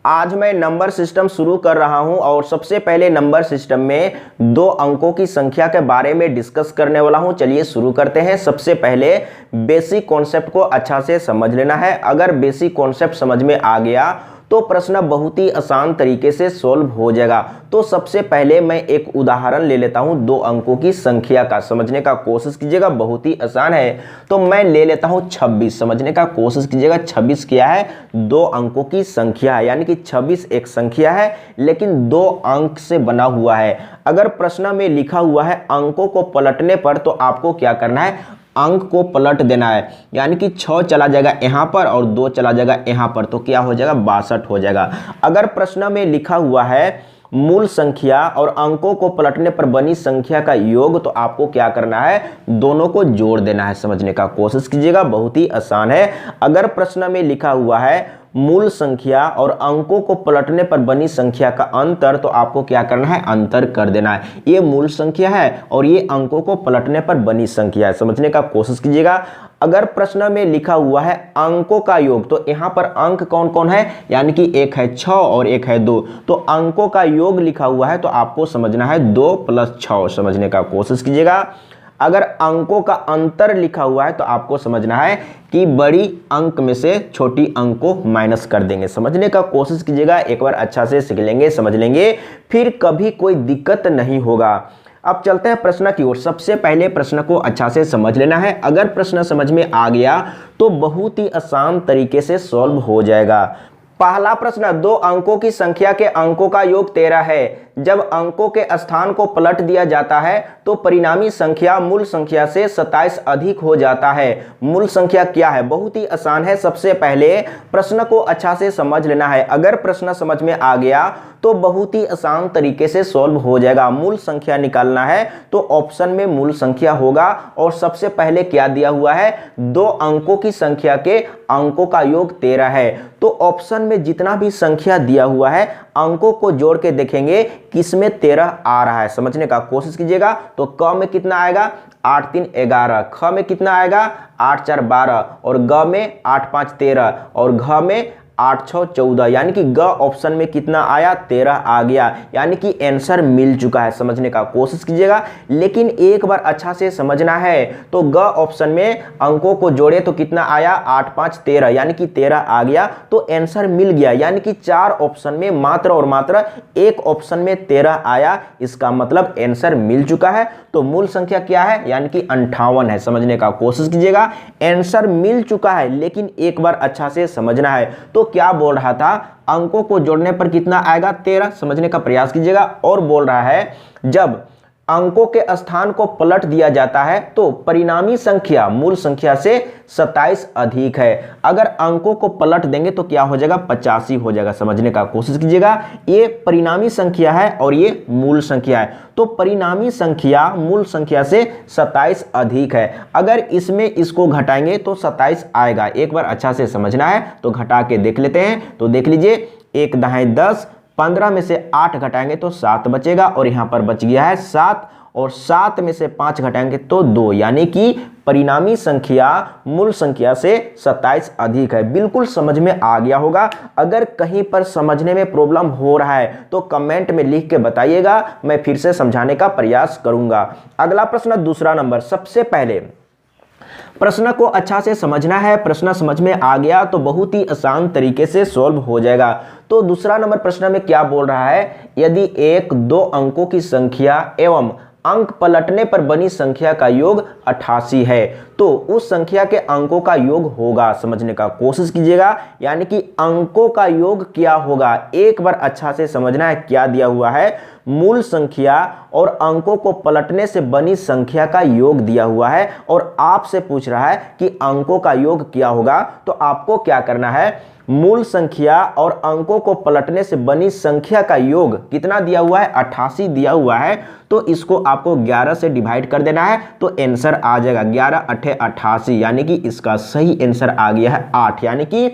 आज मैं number system शुरू कर रहा हूं और सबसे पहले नंबर सिस्टम में 2 अंकों की संख्या के बारे में डिस्कस करने वाला हूं। चलिए शुरू करते हैं। सबसे पहले बेसिक कॉन्सेप्ट को अच्छा से समझ लेना है। अगर बेसिक कॉन्सेप्ट समझ में आ गया तो प्रश्न बहुत ही आसान तरीके से सॉल्व हो जाएगा। तो सबसे पहले मैं एक उदाहरण ले लेता हूं 2 अंकों की संख्या का, समझने का कोशिश कीजिएगा, बहुत ही आसान है। तो मैं ले लेता हूं 26, समझने का कोशिश कीजिएगा। 26 क्या है? 2 अंकों की संख्या है, यानी कि 26 एक संख्या है लेकिन 2 अंक से बना हुआ है। अगर प्रश्न में लिखा हुआ है अंकों को पलटने पर तो आपको क्या करना है? अंक को पलट देना है, यानी कि 6 चला जाएगा यहाँ पर और 2 चला जाएगा यहाँ पर, तो क्या हो जाएगा? 62 हो जाएगा। अगर प्रश्न में लिखा हुआ है मूल संख्या और अंकों को पलटने पर बनी संख्या का योग, तो आपको क्या करना है? दोनों को जोड़ देना है। समझने का कोशिश कीजिएगा, बहुत ही आसान है। अगर प्रश्न में लिखा हुआ है मूल संख्या और अंकों को पलटने पर बनी संख्या का अंतर, तो आपको क्या करना है? अंतर कर देना है। ये मूल संख्या है और ये अंकों को पलटने पर बनी संख्या है। समझने का कोशिश कीजिएगा। अगर प्रश्न में लिखा हुआ है अंकों का योग, तो यहाँ पर अंक कौन कौन है? यानी कि एक है 6 और एक है 2, तो अंकों का योग लिखा हुआ है तो आपको समझना है 2 + 6। समझने का कोशिश कीजिएगा। अगर अंकों का अंतर लिखा हुआ है तो आपको समझना है कि बड़ी अंक में से छोटी अंक को माइनस कर देंगे। समझने का कोशिश कीजिएगा, एक बार अच्छा से सीख लेंगे, समझ लेंगे, फिर कभी कोई दिक्कत नहीं होगा। अब चलते हैं प्रश्न की ओर। सबसे पहले प्रश्न को अच्छा से समझ लेना है। अगर प्रश्न समझ में आ गया तो बहुत ही आसान तरीके से सॉल्व हो जाएगा। पहला प्रश्न, 2 अंकों की संख्या के अंकों का योग 13 है। जब अंकों के स्थान को पलट दिया जाता है तो परिणामी संख्या मूल संख्या से 27 अधिक हो जाता है। मूल संख्या क्या है? बहुत ही आसान है। सबसे पहले प्रश्न को अच्छा से समझ लेना है। अगर प्रश्न समझ में आ गया तो बहुत ही आसान तरीके से सॉल्व हो जाएगा। मूल संख्या निकालना है तो ऑप्शन में मूल संख्या होगा और सबसे पहले क्या दिया हुआ है? 2 अंकों की संख्या के अंकों का योग 13 है। तो ऑप्शन में जितना भी संख्या दिया हुआ है अंकों को जोड़ के देखेंगे किसमें 13 आ रहा है। समझने का कोशिश कीजिएगा। तो क में कितना आएगा? 8 3 11, ख में कितना आएगा? 8 4 12 और ग में 8 5 13 और घ में 8 6 14, यानी कि ग ऑप्शन में कितना आया? 13 आ गया, यानी कि आंसर मिल चुका है। समझने का कोशिश कीजिएगा, लेकिन एक बार अच्छा से समझना है। तो ग ऑप्शन में अंकों को जोड़े तो कितना आया? 8 5 13, यानी कि 13 आ गया, तो आंसर मिल गया। यानी कि 4 ऑप्शन में मात्र और मात्र एक ऑप्शन में 13 आया, इसका मतलब आंसर मिल चुका है। तो मूल संख्या क्या है? यानी कि 58 है। समझने का कोशिश कीजिएगा, आंसर मिल चुका है, लेकिन एक बार अच्छा से समझना है। तो क्या बोल रहा था? अंकों को जोड़ने पर कितना आएगा? 13। समझने का प्रयास कीजिएगा। और बोल रहा है जब अंकों के स्थान को पलट दिया जाता है तो परिणामी संख्या मूल संख्या से 27 अधिक है। अगर अंकों को पलट देंगे तो क्या हो जाएगा? 85 हो जाएगा। समझने का कोशिश कीजिएगा। ये परिणामी संख्या है और ये मूल संख्या है, तो परिणामी संख्या मूल संख्या से 27 अधिक है। अगर इसमें इसको घटाएंगे तो 27 आएगा। एक बार अच्छा से समझना है तो घटा के देख लेते हैं। तो देख लीजिए, 1 दाएं 10, 15 में से 8 घटाएंगे तो 7 बचेगा और यहाँ पर बच गया है 7, और 7 में से 5 घटाएंगे तो 2, यानी कि परिणामी संख्या मूल संख्या से 27 अधिक है। बिल्कुल समझ में आ गया होगा। अगर कहीं पर समझने में प्रॉब्लम हो रहा है तो कमेंट में लिख के बताइएगा, मैं फिर से समझाने का प्रयास करूंगा। अगला प्रश्न, दूसरा नंबर। सबसे पहले प्रश्न को अच्छा से समझना है। प्रश्न समझ में आ गया तो बहुत ही आसान तरीके से सॉल्व हो जाएगा। तो दूसरा नंबर प्रश्न में क्या बोल रहा है? यदि एक 2 अंकों की संख्या एवं अंक पलटने पर बनी संख्या का योग 88 है तो उस संख्या के अंकों का योग होगा। समझने का कोशिश कीजिएगा, यानी कि अंकों का योग क्या होगा? एक बार अच्छा से समझना है। क्या दिया हुआ है? मूल संख्या और अंकों को पलटने से बनी संख्या का योग दिया हुआ है और आपसे पूछ रहा है कि अंकों का योग क्या होगा। तो आपको क्या करना है? मूल संख्या और अंकों को पलटने से बनी संख्या का योग कितना दिया हुआ है? 88 दिया हुआ है, तो इसको आपको 11 से डिवाइड कर देना है तो आंसर आ जाएगा 11 8 88, यानी कि इसका सही आंसर आ गया है 8, यानी कि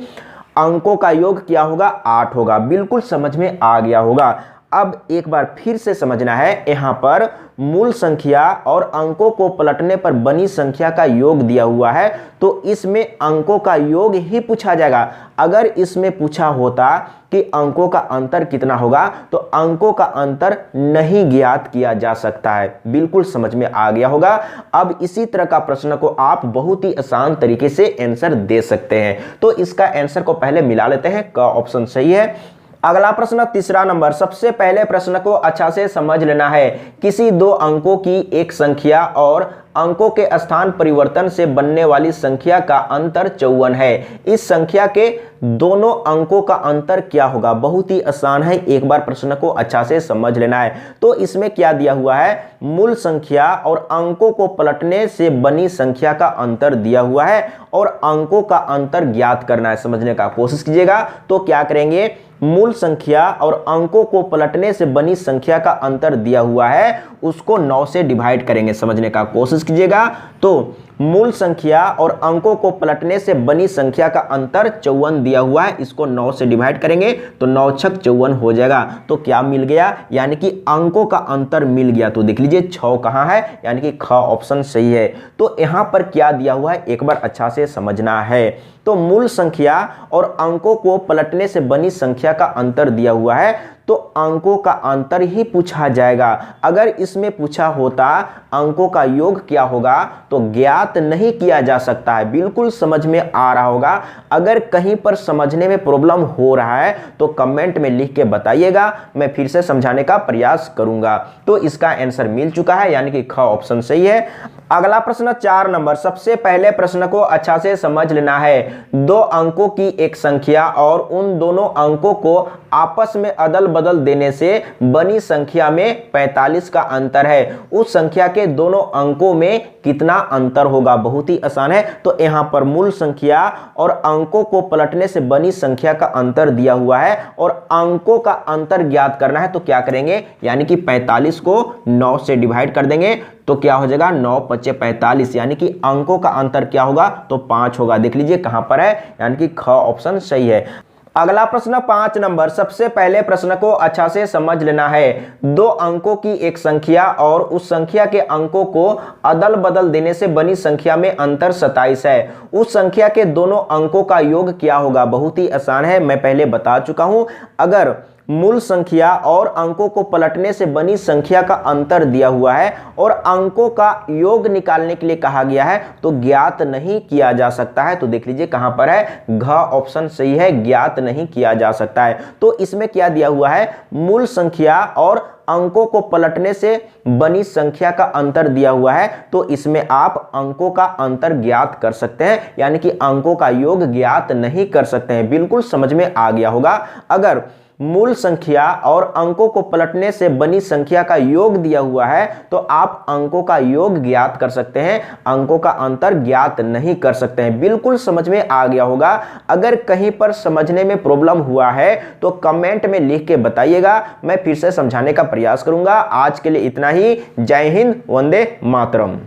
अंकों का योग क्या होगा? 8 होगा। बिल्कुल समझ में आ गया होगा। अब एक बार फिर से समझना है, यहां पर मूल संख्या और अंकों को पलटने पर बनी संख्या का योग दिया हुआ है, तो इसमें अंकों का योग ही पूछा जाएगा। अगर इसमें पूछा होता कि अंकों का अंतर कितना होगा, तो अंकों का अंतर नहीं ज्ञात किया जा सकता है। बिल्कुल समझ में आ गया होगा। अब इसी तरह का प्रश्न को आप बहुत ही आसान तरीके से आंसर दे सकते हैं। तो इसका आंसर को पहले मिला लेते हैं, क ऑप्शन सही है। अगला प्रश्न तीसरा नंबर, सबसे पहले प्रश्न को अच्छा से समझ लेना है। किसी दो अंकों की एक संख्या और अंकों के स्थान परिवर्तन से बनने वाली संख्या का अंतर 54 है। इस संख्या के दोनों अंकों का अंतर क्या होगा? बहुत ही आसान है, एक बार प्रश्न को अच्छा से समझ लेना है। तो इसमें क्या दिया हुआ है, मूल संख्या और अंकों को पलटने से बनी संख्या का अंतर दिया हुआ है और अंकों का अंतर ज्ञात करना है। समझने का कोशिश कीजिएगा। तो क्या करेंगे, मूल संख्या और अंकों को पलटने से बनी संख्या का अंतर दिया हुआ है, उसको 9 से डिवाइड करेंगे। समझने का कोशिश कीजिएगा। तो मूल संख्या और अंकों को पलटने से बनी संख्या का अंतर 54 दिया हुआ है, इसको 9 से डिवाइड करेंगे तो 9 छक 54 हो जाएगा। तो क्या मिल गया, यानी कि अंकों का अंतर मिल गया। तो देख लीजिए 6 कहां है, यानी कि ख ऑप्शन सही है। तो यहां पर क्या दिया हुआ है, एक बार अच्छा से समझना है। तो मूल संख्या और अंकों को पलटने से बनी संख्या का अंतर दिया हुआ है, तो अंकों का अंतर ही पूछा जाएगा। अगर इसमें पूछा होता अंकों का योग क्या होगा, तो ज्ञात नहीं किया जा सकता है। बिल्कुल समझ में आ रहा होगा। अगर कहीं पर समझने में प्रॉब्लम हो रहा है तो कमेंट में लिख के बताइएगा, मैं फिर से समझाने का प्रयास करूंगा। तो इसका आंसर मिल चुका है, यानी कि ख ऑप्शन सही है। अगला प्रश्न 4 नंबर, सबसे पहले प्रश्न को अच्छा से समझ लेना है। दो अंकों की एक संख्या और उन दोनों अंकों को आपस में अदल बदल देने से बनी संख्या में 45 का अंतर है। उस संख्या के दोनों अंकों में कितना अंतर होगा? बहुत ही आसान है। तो यहां पर मूल संख्या और अंकों को पलटने से बनी संख्या का अंतर दिया हुआ है और अंकों का अंतर ज्ञात करना है। तो क्या करेंगे, यानी कि 45 को 9 से डिवाइड कर देंगे तो क्या हो जाएगा, 9 × 5 = 45, यानी कि अंकों का अंतर क्या होगा, तो 5 होगा। देख लीजिए कहां पर है, यानी कि ख ऑप्शन सही है। अगला प्रश्न 5 नंबर, सबसे पहले प्रश्न को अच्छा से समझ लेना है। दो अंकों की एक संख्या और उस संख्या के अंकों को अदल बदल देने से बनी संख्या में अंतर 27 है। उस संख्या के दोनों अंकों का योग क्या होगा? बहुत ही आसान है, मैं पहले बता चुका हूं। अगर मूल संख्या और अंकों को पलटने से बनी संख्या का अंतर दिया हुआ है और अंकों का योग निकालने के लिए कहा गया है, तो ज्ञात नहीं किया जा सकता है। तो देख लीजिए कहां पर है, घ ऑप्शन सही है, ज्ञात नहीं किया जा सकता है। तो इसमें क्या दिया हुआ है, मूल संख्या और अंकों को पलटने से बनी संख्या का अंतर दिया हुआ है, तो इसमें आप अंकों का अंतर ज्ञात कर सकते हैं, यानी कि अंकों का योग ज्ञात नहीं कर सकते हैं। बिल्कुल समझ में आ गया होगा। अगर मूल संख्या और अंकों को पलटने से बनी संख्या का योग दिया हुआ है, तो आप अंकों का योग ज्ञात कर सकते हैं, अंकों का अंतर ज्ञात नहीं कर सकते हैं। बिल्कुल समझ में आ गया होगा। अगर कहीं पर समझने में प्रॉब्लम हुआ है तो कमेंट में लिख के बताइएगा, मैं फिर से समझाने का प्रयास करूंगा। आज के लिए इतना ही। जय हिंद, वंदे मातरम।